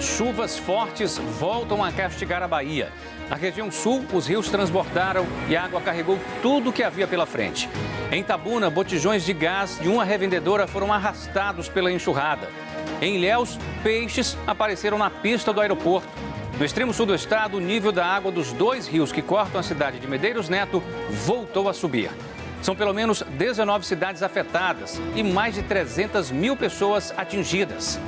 Chuvas fortes voltam a castigar a Bahia. Na região sul, os rios transbordaram e a água carregou tudo o que havia pela frente. Em Itabuna, botijões de gás de uma revendedora foram arrastados pela enxurrada. Em Ilhéus, peixes apareceram na pista do aeroporto. No extremo sul do estado, o nível da água dos 2 rios que cortam a cidade de Medeiros Neto voltou a subir. São pelo menos 19 cidades afetadas e mais de 300 mil pessoas atingidas.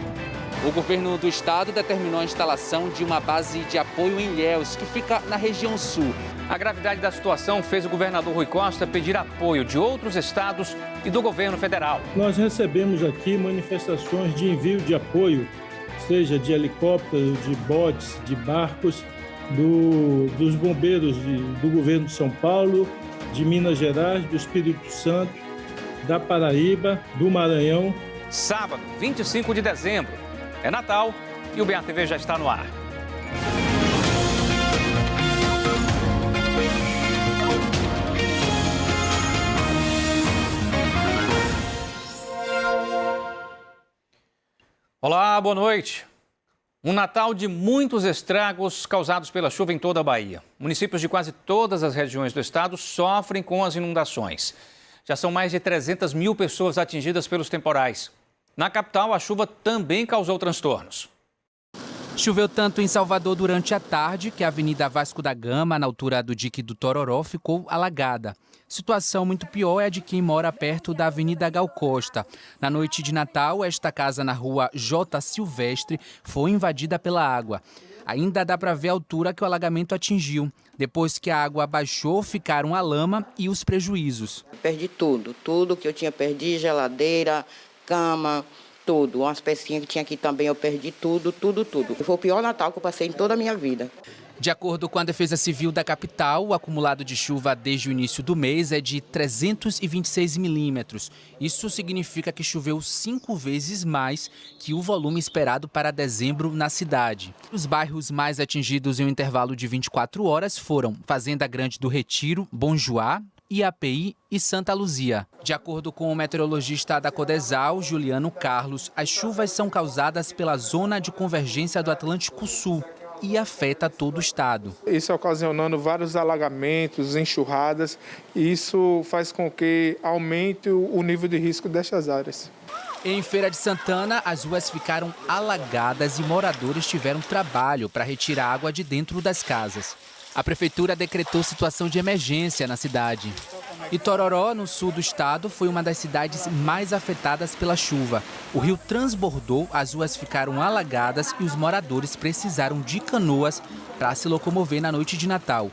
O governo do estado determinou a instalação de uma base de apoio em Ilhéus, que fica na região sul. A gravidade da situação fez o governador Rui Costa pedir apoio de outros estados e do governo federal. Nós recebemos aqui manifestações de envio de apoio, seja de helicópteros, de botes, de barcos, dos bombeiros do governo de São Paulo, de Minas Gerais, do Espírito Santo, da Paraíba, do Maranhão. Sábado, 25 de dezembro. É Natal e o BATV já está no ar. Olá, boa noite. Um Natal de muitos estragos causados pela chuva em toda a Bahia. Municípios de quase todas as regiões do estado sofrem com as inundações. Já são mais de 300 mil pessoas atingidas pelos temporais. Na capital, a chuva também causou transtornos. Choveu tanto em Salvador durante a tarde que a Avenida Vasco da Gama, na altura do dique do Tororó, ficou alagada. Situação muito pior é a de quem mora perto da Avenida Gal Costa. Na noite de Natal, esta casa na rua J. Silvestre foi invadida pela água. Ainda dá para ver a altura que o alagamento atingiu. Depois que a água baixou, ficaram a lama e os prejuízos. Perdi tudo que eu tinha perdido, geladeira, cama, tudo. Umas pecinhas que tinha aqui também eu perdi tudo. Foi o pior Natal que eu passei em toda a minha vida. De acordo com a Defesa Civil da capital, o acumulado de chuva desde o início do mês é de 326 milímetros. Isso significa que choveu 5 vezes mais que o volume esperado para dezembro na cidade. Os bairros mais atingidos em um intervalo de 24 horas foram Fazenda Grande do Retiro, Bom Joá, IAPI e Santa Luzia. De acordo com o meteorologista da Codesal, Juliano Carlos, as chuvas são causadas pela zona de convergência do Atlântico Sul e afeta todo o estado. Isso ocasionando vários alagamentos, enxurradas, e isso faz com que aumente o nível de risco destas áreas. Em Feira de Santana, as ruas ficaram alagadas e moradores tiveram trabalho para retirar água de dentro das casas. A prefeitura decretou situação de emergência na cidade. Itororó, no sul do estado, foi uma das cidades mais afetadas pela chuva. O rio transbordou, as ruas ficaram alagadas e os moradores precisaram de canoas para se locomover na noite de Natal.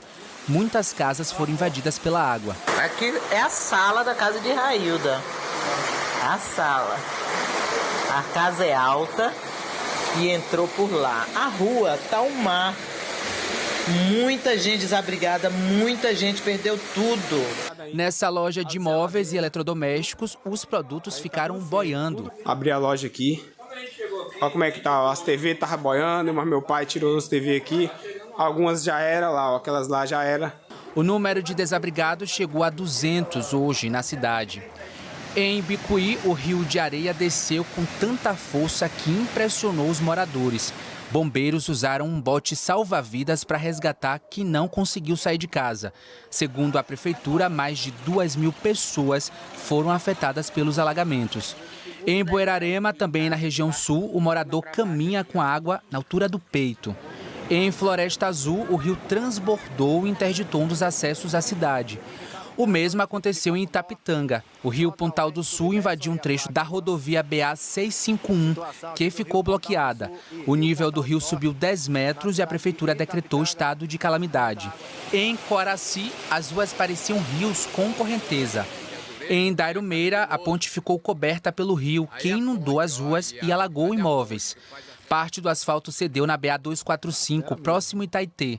Muitas casas foram invadidas pela água. Aqui é a sala da casa de Railda. A sala. A casa é alta e entrou por lá. A rua está um mar. Muita gente desabrigada, muita gente perdeu tudo. Nessa loja de móveis e eletrodomésticos, os produtos ficaram boiando. Abri a loja aqui. Olha como é que tá. As TV estavam boiando, mas meu pai tirou as TV aqui. Algumas já era lá, aquelas lá já era. O número de desabrigados chegou a 200 hoje na cidade. Em Bicuí, o rio de areia desceu com tanta força que impressionou os moradores. Bombeiros usaram um bote salva-vidas para resgatar quem não conseguiu sair de casa. Segundo a prefeitura, mais de 2.000 pessoas foram afetadas pelos alagamentos. Em Buerarema, também na região sul, o morador caminha com a água na altura do peito. Em Floresta Azul, o rio transbordou e interditou um dos acessos à cidade. O mesmo aconteceu em Itapitanga. O rio Pontal do Sul invadiu um trecho da rodovia BA-651, que ficou bloqueada. O nível do rio subiu 10 metros e a prefeitura decretou estado de calamidade. Em Coraci, as ruas pareciam rios com correnteza. Em Dairumeira, a ponte ficou coberta pelo rio, que inundou as ruas e alagou imóveis. Parte do asfalto cedeu na BA-245, próximo Itaitê.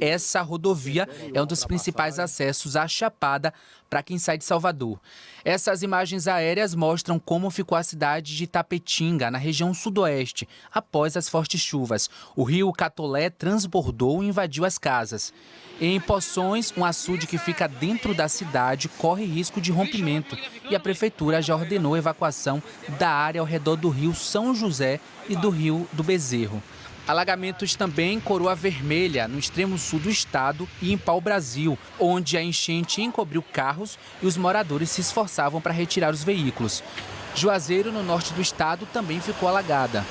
Essa rodovia é um dos principais acessos à Chapada para quem sai de Salvador. Essas imagens aéreas mostram como ficou a cidade de Tapetinga, na região sudoeste, após as fortes chuvas. O rio Catolé transbordou e invadiu as casas. Em Poções, um açude que fica dentro da cidade corre risco de rompimento e a prefeitura já ordenou a evacuação da área ao redor do rio São José e do rio do Bezerro. Alagamentos também em Coroa Vermelha, no extremo sul do estado, e em Pau-Brasil, onde a enchente encobriu carros e os moradores se esforçavam para retirar os veículos. Juazeiro, no norte do estado, também ficou alagada.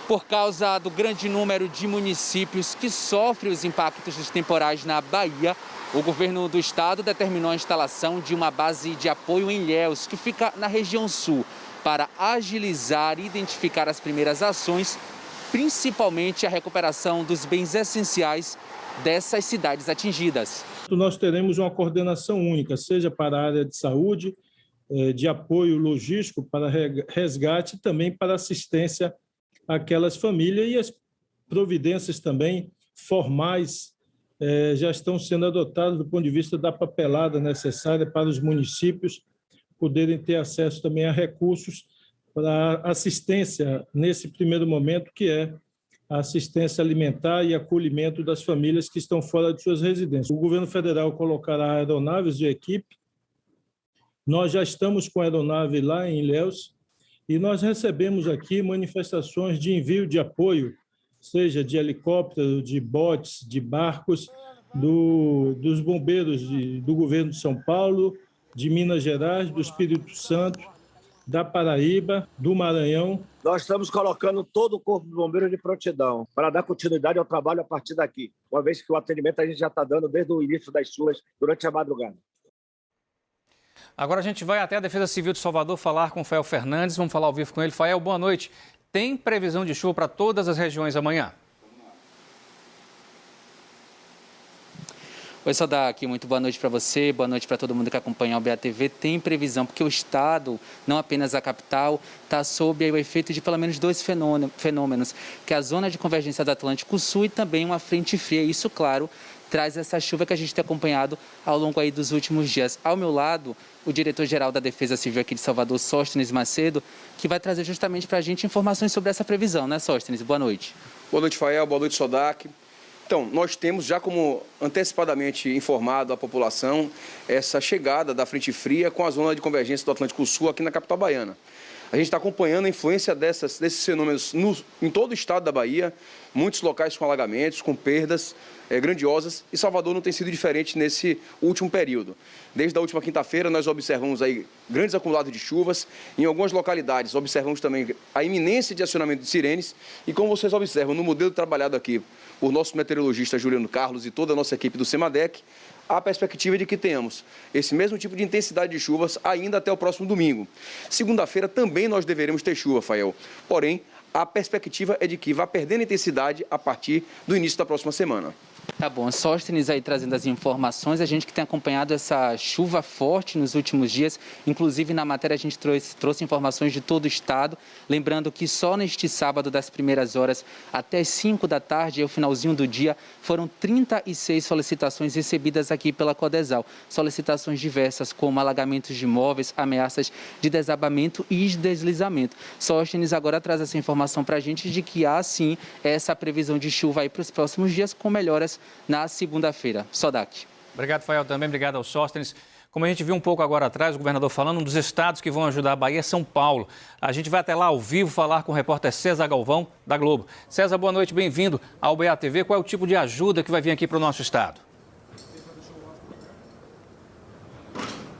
Por causa do grande número de municípios que sofrem os impactos dos temporais na Bahia, o governo do estado determinou a instalação de uma base de apoio em Ilhéus, que fica na região sul, para agilizar e identificar as primeiras ações, principalmente a recuperação dos bens essenciais dessas cidades atingidas. Nós teremos uma coordenação única, seja para a área de saúde, de apoio logístico, para resgate e também para assistência àquelas famílias, e as providências também formais já estão sendo adotadas do ponto de vista da papelada necessária para os municípios poderem ter acesso também a recursos para assistência nesse primeiro momento, que é a assistência alimentar e acolhimento das famílias que estão fora de suas residências. O governo federal colocará aeronaves de equipe. Nós já estamos com a aeronave lá em Ilhéus e nós recebemos aqui manifestações de envio de apoio, seja de helicóptero, de botes, de barcos, dos bombeiros do governo de São Paulo, de Minas Gerais, do Espírito Santo, da Paraíba, do Maranhão. Nós estamos colocando todo o Corpo de Bombeiros de prontidão para dar continuidade ao trabalho a partir daqui, uma vez que o atendimento a gente já está dando desde o início das chuvas durante a madrugada. Agora a gente vai até a Defesa Civil de Salvador falar com o Fael Fernandes, vamos falar ao vivo com ele. Fael, boa noite. Tem previsão de chuva para todas as regiões amanhã? Oi, Sodak, muito boa noite para você, boa noite para todo mundo que acompanha o BATV. Tem previsão, porque o estado, não apenas a capital, está sob o efeito de pelo menos dois fenômenos, que é a zona de convergência do Atlântico Sul e também uma frente fria. Isso, claro, traz essa chuva que a gente tem acompanhado ao longo aí dos últimos dias. Ao meu lado, o diretor-geral da Defesa Civil aqui de Salvador, Sóstenes Macedo, que vai trazer justamente para a gente informações sobre essa previsão, né, Sóstenes? Boa noite. Boa noite, Fael. Boa noite, Sodak. Então, nós temos já como antecipadamente informado a população essa chegada da frente fria com a zona de convergência do Atlântico Sul aqui na capital baiana. A gente está acompanhando a influência desses fenômenos em todo o estado da Bahia, muitos locais com alagamentos, com perdas grandiosas, e Salvador não tem sido diferente nesse último período. Desde a última quinta-feira nós observamos aí grandes acumulados de chuvas, em algumas localidades observamos também a iminência de acionamento de sirenes, e como vocês observam no modelo trabalhado aqui por nosso meteorologista Juliano Carlos e toda a nossa equipe do CEMADEC, há a perspectiva de que tenhamos esse mesmo tipo de intensidade de chuvas ainda até o próximo domingo. Segunda-feira também nós deveremos ter chuva, Fael. Porém, a perspectiva é de que vá perdendo intensidade a partir do início da próxima semana. Tá bom, Sóstenes aí trazendo as informações, a gente que tem acompanhado essa chuva forte nos últimos dias, inclusive na matéria a gente trouxe informações de todo o estado, lembrando que só neste sábado das primeiras horas até as 5 da tarde, ao finalzinho do dia, foram 36 solicitações recebidas aqui pela Codesal, solicitações diversas como alagamentos de imóveis, ameaças de desabamento e deslizamento. Sóstenes agora traz essa informação para a gente de que há sim essa previsão de chuva aí para os próximos dias com melhoras na segunda-feira. Sodak. Obrigado, Fael, também. Obrigado ao Sóstenes. Como a gente viu um pouco agora atrás, o governador falando, um dos estados que vão ajudar a Bahia é São Paulo. A gente vai até lá ao vivo falar com o repórter César Galvão, da Globo. César, boa noite, bem-vindo ao BATV. Qual é o tipo de ajuda que vai vir aqui para o nosso estado?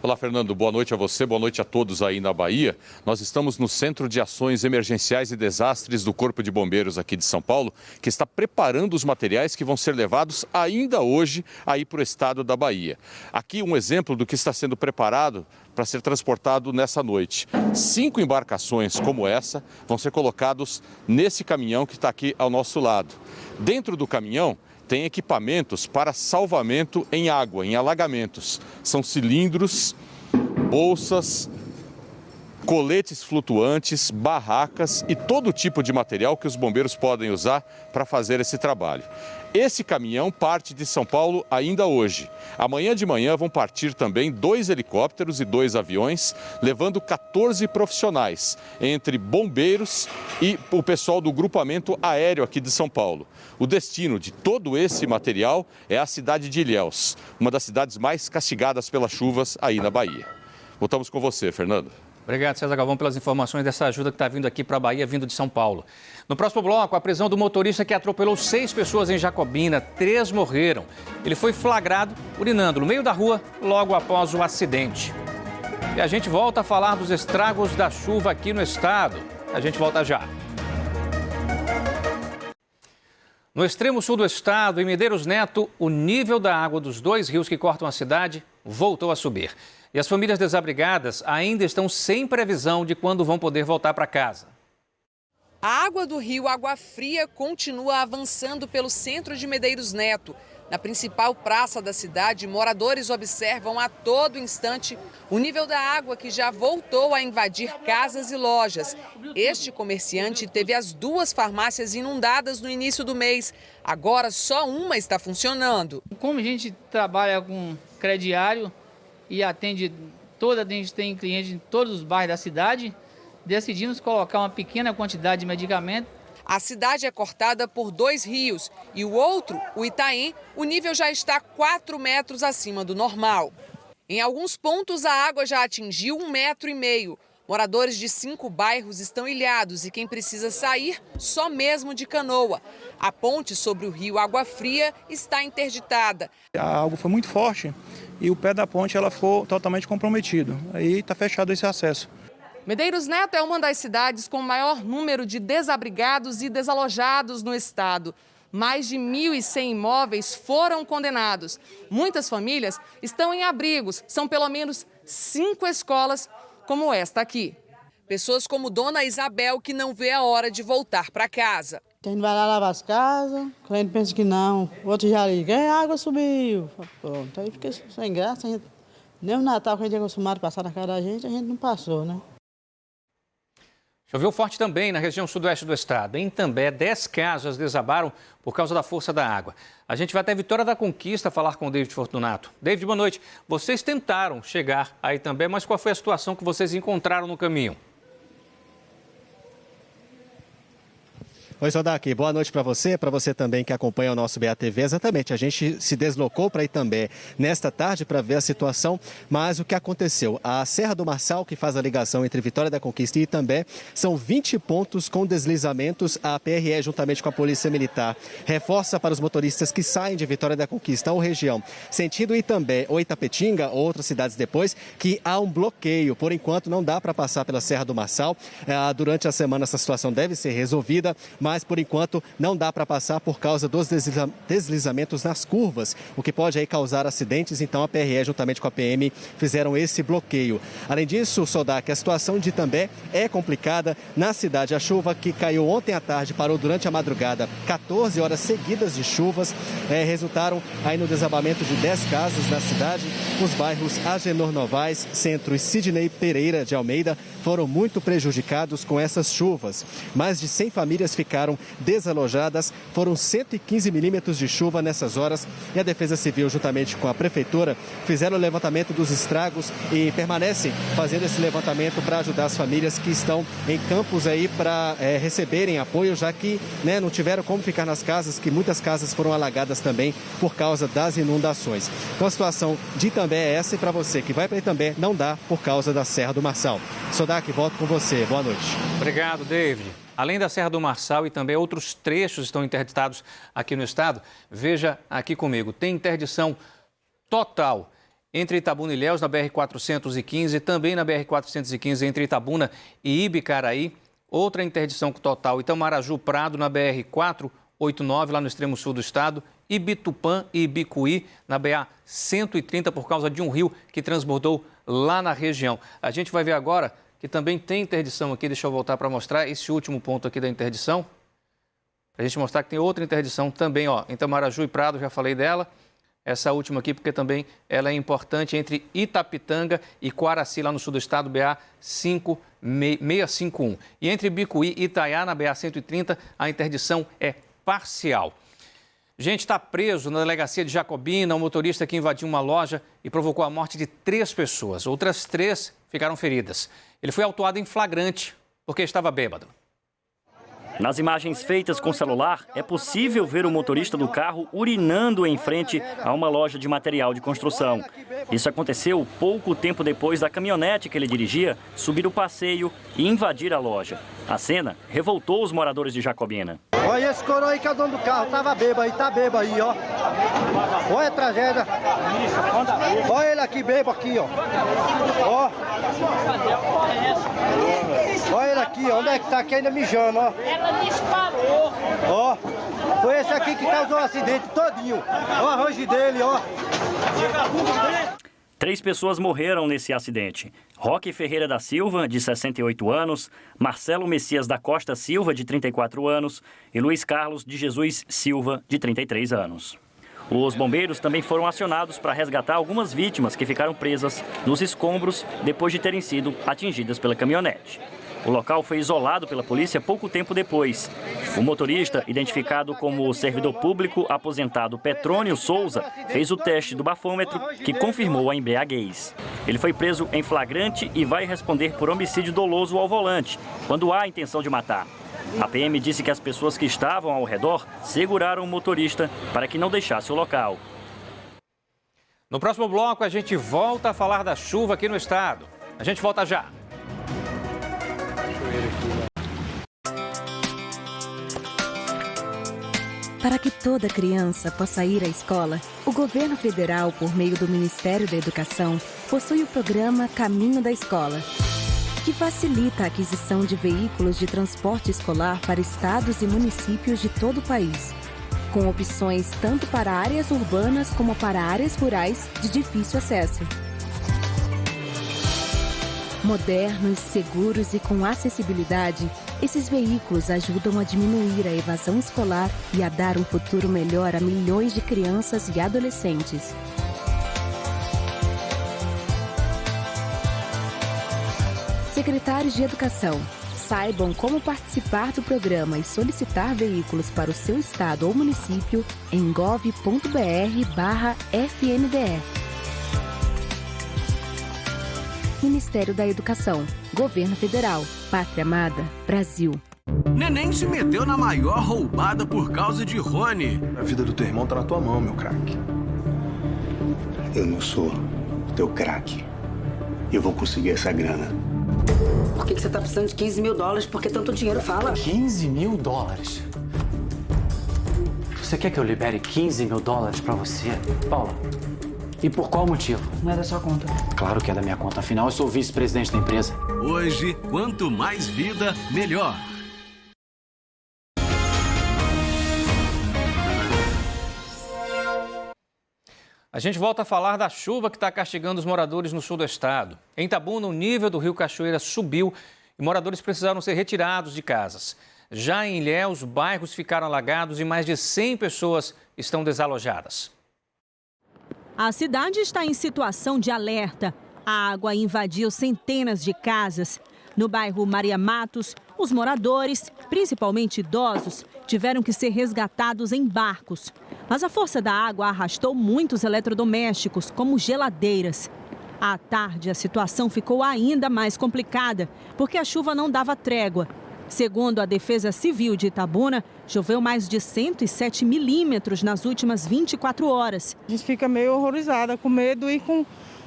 Olá, Fernando. Boa noite a você, boa noite a todos aí na Bahia. Nós estamos no Centro de Ações Emergenciais e Desastres do Corpo de Bombeiros aqui de São Paulo, que está preparando os materiais que vão ser levados ainda hoje aí para o estado da Bahia. Aqui um exemplo do que está sendo preparado para ser transportado nessa noite. 5 embarcações como essa vão ser colocados nesse caminhão que está aqui ao nosso lado. Dentro do caminhão tem equipamentos para salvamento em água, em alagamentos. São cilindros, bolsas, coletes flutuantes, barracas e todo tipo de material que os bombeiros podem usar para fazer esse trabalho. Esse caminhão parte de São Paulo ainda hoje. Amanhã de manhã vão partir também 2 helicópteros e 2 aviões, levando 14 profissionais, entre bombeiros e o pessoal do grupamento aéreo aqui de São Paulo. O destino de todo esse material é a cidade de Ilhéus, uma das cidades mais castigadas pelas chuvas aí na Bahia. Voltamos com você, Fernando. Obrigado, César Galvão, pelas informações dessa ajuda que está vindo aqui para a Bahia, vindo de São Paulo. No próximo bloco, a prisão do motorista que atropelou 6 pessoas em Jacobina. 3 morreram. Ele foi flagrado urinando no meio da rua logo após o acidente. E a gente volta a falar dos estragos da chuva aqui no estado. A gente volta já. No extremo sul do estado, em Medeiros Neto, o nível da água dos 2 rios que cortam a cidade voltou a subir. E as famílias desabrigadas ainda estão sem previsão de quando vão poder voltar para casa. A água do rio Água Fria continua avançando pelo centro de Medeiros Neto. Na principal praça da cidade, moradores observam a todo instante o nível da água que já voltou a invadir casas e lojas. Este comerciante teve as 2 farmácias inundadas no início do mês. Agora só uma está funcionando. Como a gente trabalha com crediário e a gente tem cliente em todos os bairros da cidade, decidimos colocar uma pequena quantidade de medicamento. A cidade é cortada por 2 rios e o outro, o Itaim, o nível já está 4 metros acima do normal. Em alguns pontos a água já atingiu 1,5 metros. Moradores de 5 bairros estão ilhados e quem precisa sair só mesmo de canoa. A ponte sobre o rio Água Fria está interditada. A água foi muito forte e o pé da ponte ela ficou totalmente comprometido. Aí está fechado esse acesso. Medeiros Neto é uma das cidades com o maior número de desabrigados e desalojados no estado. Mais de 1.100 imóveis foram condenados. Muitas famílias estão em abrigos. São pelo menos 5 escolas como esta aqui. Pessoas como Dona Isabel, que não vê a hora de voltar para casa. A gente vai lá lavar as casas, o cliente pensa que não. O outro já liga, a água subiu. Pronto, aí fica sem graça. Nem o Natal que a gente é acostumado a passar na casa da gente, a gente não passou, né? Choveu forte também na região sudoeste do estado. Em Itambé, 10 casas desabaram por causa da força da água. A gente vai até Vitória da Conquista falar com o David Fortunato. David, boa noite. Vocês tentaram chegar a Itambé, mas qual foi a situação que vocês encontraram no caminho? Oi, Sodak, boa noite para você também que acompanha o nosso BATV. Exatamente, a gente se deslocou para Itambé nesta tarde para ver a situação, mas o que aconteceu? A Serra do Marçal, que faz a ligação entre Vitória da Conquista e Itambé, são 20 pontos com deslizamentos. A PRE, juntamente com a Polícia Militar, reforça para os motoristas que saem de Vitória da Conquista ou região, sentido Itambé ou Itapetinga ou outras cidades depois, que há um bloqueio. Por enquanto, não dá para passar pela Serra do Marçal. Durante a semana, essa situação deve ser resolvida, mas por enquanto não dá para passar por causa dos deslizamentos nas curvas, o que pode aí causar acidentes. Então a PRE juntamente com a PM fizeram esse bloqueio. Além disso, Sodak, a situação de Itambé é complicada na cidade. A chuva que caiu ontem à tarde parou durante a madrugada, 14 horas seguidas de chuvas, resultaram aí no desabamento de 10 casas na cidade. Os bairros Agenor Novaes, Centro e Sidney Pereira de Almeida foram muito prejudicados com essas chuvas. Mais de 100 famílias ficaram desalojadas, foram 115 milímetros de chuva nessas horas e a Defesa Civil, juntamente com a Prefeitura, fizeram o levantamento dos estragos e permanecem fazendo esse levantamento para ajudar as famílias que estão em campos aí para receberem apoio, já que não tiveram como ficar nas casas, que muitas casas foram alagadas também por causa das inundações. Então a situação de Itambé é essa e para você que vai para Itambé não dá por causa da Serra do Marçal. Sodak, volto com você. Boa noite. Obrigado, David. Além da Serra do Marçal e também outros trechos estão interditados aqui no estado. Veja aqui comigo, tem interdição total entre Itabuna e Ilhéus na BR-415, também na BR-415 entre Itabuna e Ibicaraí. Outra interdição total, Itamaraju Prado na BR-489, lá no extremo sul do estado. Ibitupã e Ibicuí na BA-130 por causa de um rio que transbordou lá na região. A gente vai ver agora que também tem interdição aqui, deixa eu voltar para mostrar esse último ponto aqui da interdição. Para a gente mostrar que tem outra interdição também, ó, em Itamaraju e Prado, já falei dela. Essa última aqui, porque também ela é importante, entre Itapitanga e Quaraci, lá no sul do estado, BA-651. E entre Bicuí e Itaiá, na BA-130, a interdição é parcial. Gente, está preso na delegacia de Jacobina um motorista que invadiu uma loja e provocou a morte de 3 pessoas. Outras 3 ficaram feridas. Ele foi autuado em flagrante porque estava bêbado. Nas imagens feitas com celular, é possível ver o motorista do carro urinando em frente a uma loja de material de construção. Isso aconteceu pouco tempo depois da caminhonete que ele dirigia subir o passeio e invadir a loja. A cena revoltou os moradores de Jacobina. Olha esse coroa aí que é o dono do carro, tava bêbado aí, tá bêbado aí, ó. Olha a tragédia. Olha ele aqui, bêbado aqui, ó. Ó. Olha ele aqui, ó. Onde é que tá aqui ainda mijando, ó. Ela disparou. Ó. Foi esse aqui que causou o acidente todinho. Ó o arranjo dele, ó. 3 pessoas morreram nesse acidente. Roque Ferreira da Silva, de 68 anos, Marcelo Messias da Costa Silva, de 34 anos, e Luiz Carlos de Jesus Silva, de 33 anos. Os bombeiros também foram acionados para resgatar algumas vítimas que ficaram presas nos escombros depois de terem sido atingidas pela caminhonete. O local foi isolado pela polícia pouco tempo depois. O motorista, identificado como o servidor público aposentado Petrônio Souza, fez o teste do bafômetro que confirmou a embriaguez. Ele foi preso em flagrante e vai responder por homicídio doloso ao volante, quando há intenção de matar. A PM disse que as pessoas que estavam ao redor seguraram o motorista para que não deixasse o local. No próximo bloco, a gente volta a falar da chuva aqui no estado. A gente volta já. Para que toda criança possa ir à escola, o governo federal, por meio do Ministério da Educação, possui o programa Caminho da Escola, que facilita a aquisição de veículos de transporte escolar para estados e municípios de todo o país, com opções tanto para áreas urbanas como para áreas rurais de difícil acesso. Modernos, seguros e com acessibilidade, esses veículos ajudam a diminuir a evasão escolar e a dar um futuro melhor a milhões de crianças e adolescentes. Secretários de Educação, saibam como participar do programa e solicitar veículos para o seu estado ou município em gov.br/FNDE. Ministério da Educação, Governo Federal, Pátria Amada, Brasil. Neném se meteu na maior roubada por causa de Rony. A vida do teu irmão tá na tua mão, meu craque. Eu não sou teu craque. Eu vou conseguir essa grana. Por que você tá precisando de 15 mil dólares? Porque tanto dinheiro fala. 15 mil dólares? Você quer que eu libere 15 mil dólares pra você, Paula? E por qual motivo? Não é da sua conta. Claro que é da minha conta, afinal eu sou vice-presidente da empresa. Hoje, quanto mais vida, melhor. A gente volta a falar da chuva que está castigando os moradores no sul do estado. Em Itabuna, o nível do rio Cachoeira subiu e moradores precisaram ser retirados de casas. Já em Ilhéus, bairros ficaram alagados e mais de 100 pessoas estão desalojadas. A cidade está em situação de alerta. A água invadiu centenas de casas. No bairro Maria Matos, os moradores, principalmente idosos, tiveram que ser resgatados em barcos. Mas a força da água arrastou muitos eletrodomésticos, como geladeiras. À tarde, a situação ficou ainda mais complicada, porque a chuva não dava trégua. Segundo a Defesa Civil de Itabuna, choveu mais de 107 milímetros nas últimas 24 horas. A gente fica meio horrorizada, com medo e com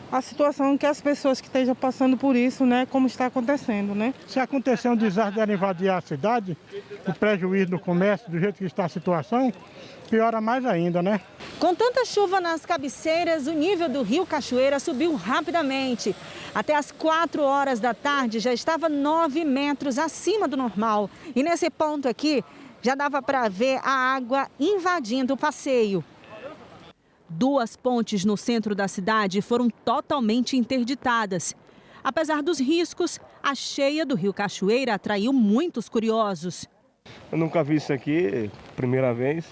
a situação que as pessoas que estejam passando por isso, né, como está acontecendo, né? Se acontecer um desastre de invadir a cidade, o prejuízo no comércio, do jeito que está a situação, piora mais ainda, né? Com tanta chuva nas cabeceiras, o nível do rio Cachoeira subiu rapidamente. Até às 4 horas da tarde já estava 9 metros acima do normal. E nesse ponto aqui, já dava para ver a água invadindo o passeio. 2 pontes no centro da cidade foram totalmente interditadas. Apesar dos riscos, a cheia do rio Cachoeira atraiu muitos curiosos. Eu nunca vi isso aqui, primeira vez.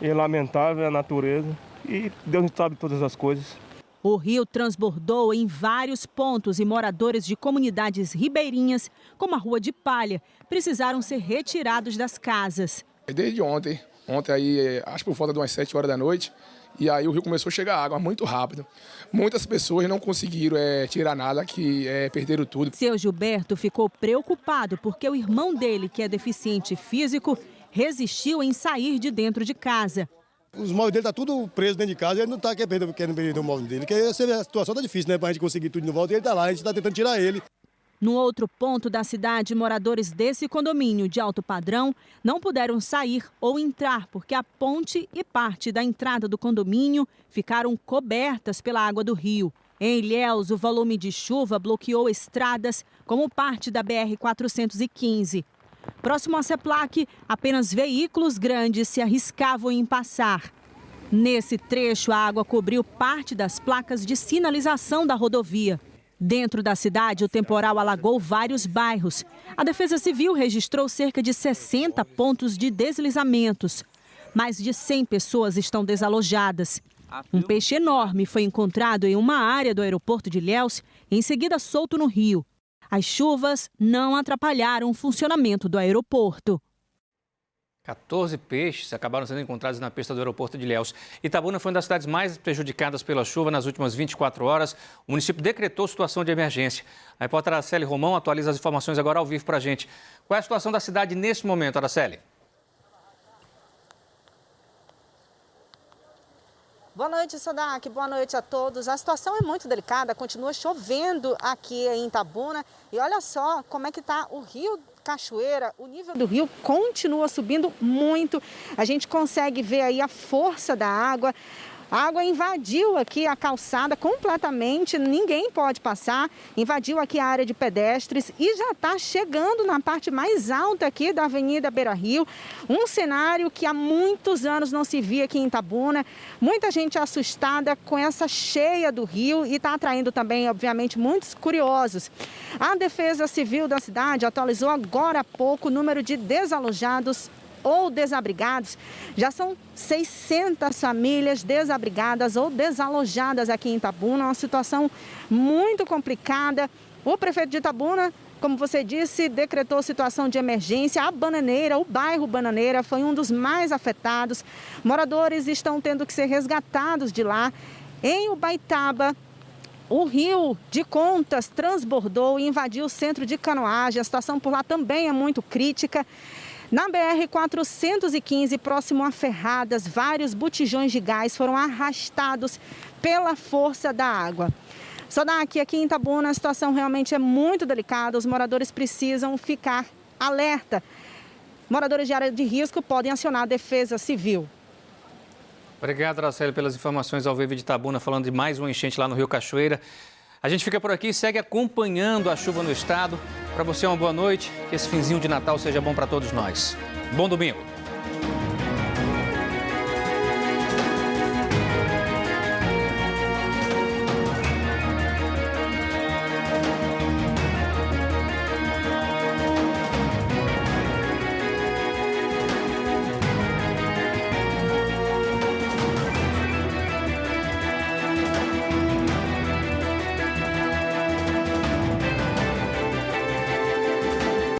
É lamentável a natureza e Deus sabe todas as coisas. O rio transbordou em vários pontos e moradores de comunidades ribeirinhas, como a Rua de Palha, precisaram ser retirados das casas. Desde ontem Ontem aí, acho por volta de umas 7 horas da noite, e aí o rio começou a chegar água muito rápido. Muitas pessoas não conseguiram tirar nada, que perderam tudo. Seu Gilberto ficou preocupado porque o irmão dele, que é deficiente físico, resistiu em sair de dentro de casa. Os móveis dele tá tudo preso dentro de casa, ele não está querendo perder o móvel dele, porque a situação tá difícil, né, pra gente conseguir tudo de volta, e ele tá lá, a gente tá tentando tirar ele. No outro ponto da cidade, moradores desse condomínio de alto padrão não puderam sair ou entrar porque a ponte e parte da entrada do condomínio ficaram cobertas pela água do rio. Em Ilhéus, o volume de chuva bloqueou estradas como parte da BR-415. Próximo à CEPLAC, apenas veículos grandes se arriscavam em passar. Nesse trecho, a água cobriu parte das placas de sinalização da rodovia. Dentro da cidade, o temporal alagou vários bairros. A Defesa Civil registrou cerca de 60 pontos de deslizamentos. Mais de 100 pessoas estão desalojadas. Um peixe enorme foi encontrado em uma área do aeroporto de Ilhéus, em seguida solto no rio. As chuvas não atrapalharam o funcionamento do aeroporto. 14 peixes acabaram sendo encontrados na pista do aeroporto de Ilhéus. Itabuna foi uma das cidades mais prejudicadas pela chuva nas últimas 24 horas. O município decretou situação de emergência. A repórter Araceli Romão atualiza as informações agora ao vivo para a gente. Qual é a situação da cidade nesse momento, Araceli? Boa noite, Sodak. Boa noite a todos. A situação é muito delicada, continua chovendo aqui em Itabuna. E olha só como é que está o rio Cachoeira. O nível do rio continua subindo muito. A gente consegue ver aí a força da água. A água invadiu aqui a calçada completamente, ninguém pode passar. Invadiu aqui a área de pedestres e já está chegando na parte mais alta aqui da Avenida Beira-Rio. Um cenário que há muitos anos não se via aqui em Itabuna. Muita gente assustada com essa cheia do rio e está atraindo também, obviamente, muitos curiosos. A Defesa Civil da cidade atualizou agora há pouco o número de desalojados ou desabrigados. Já são 600 famílias desabrigadas ou desalojadas aqui em Itabuna, uma situação muito complicada. O prefeito de Itabuna, como você disse, decretou situação de emergência. A Bananeira, o bairro Bananeira, foi um dos mais afetados. Moradores estão tendo que ser resgatados de lá. Em Ubaitaba, o rio de Contas transbordou e invadiu o centro de canoagem. A situação por lá também é muito crítica. Na BR-415, próximo a Ferradas, vários botijões de gás foram arrastados pela força da água. Sodak, aqui em Itabuna, a situação realmente é muito delicada. Os moradores precisam ficar alerta. Moradores de área de risco podem acionar a Defesa Civil. Obrigado, Araceli, pelas informações ao vivo de Itabuna, falando de mais uma enchente lá no Rio Cachoeira. A gente fica por aqui e segue acompanhando a chuva no estado. Para você, uma boa noite. Que esse finzinho de Natal seja bom para todos nós. Bom domingo.